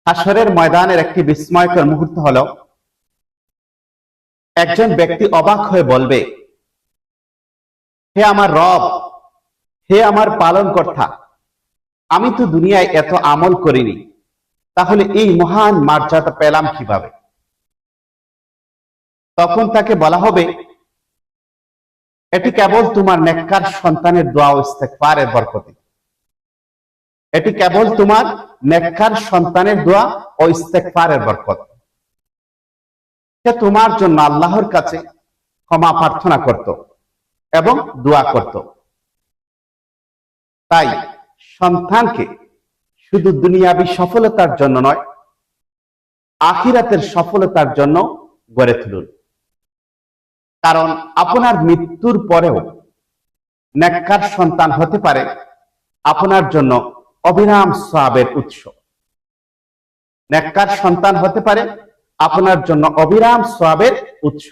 হাসরের ময়দানের একটি বিস্ময়কর মুহূর্ত হলো, একজন ব্যক্তি অবাক হয়ে বলবে, হে আমার রব, হে আমার পালনকর্তা, আমি তো দুনিয়ায় এত আমল করিনি, তাহলে এই মহান মর্যাদা পেলাম কিভাবে? তখন তাকে বলা হবে, এটি কেবল তোমার নেককার সন্তানের দোয়া ও ইস্তেগফারের বরকতে। এটি কেবল তোমার নেককার সন্তানের দোয়া ও ইস্তেগফারের বরকত। সে তোমার জন্য আল্লাহর কাছে ক্ষমা প্রার্থনা করত এবং দোয়া করত। তাই সন্তানকে শুধু দুনিয়াবী সফলতার জন্য নয়, আখিরাতের সফলতার জন্য গড়ে তুলুন। কারণ আপনার মৃত্যুর পরেও নেককার সন্তান হতে পারে আপনার জন্য অবিরাম সওয়াবের উৎস। নেককার সন্তান হতে পারে আপনার জন্য অবিরাম সওয়াবের উৎস।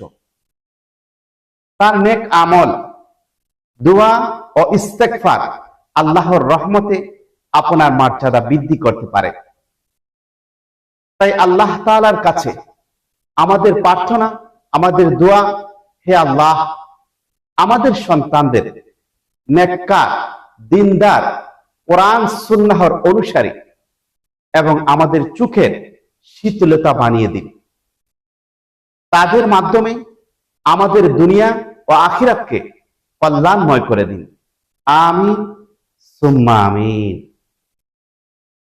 তার নেক আমল, দোয়া ও ইস্তেগফার আল্লাহর রহমতে আপনার মর্যাদা বৃদ্ধি করতে পারে। তাই আল্লাহ তাআলার কাছে আমাদের প্রার্থনা, আমাদের দোয়া, হে আল্লাহ, আমাদের সন্তানদের নেককার, দিনদার, কোরআন সুন্নাহর অনুসারী এবং আমাদের চোখের শীতলতা বানিয়ে দিন। তাদের মাধ্যমে আমাদের দুনিয়া ও আখিরাতকে কল্যাণময় করে দিন। আমিন সুম্মা আমিন।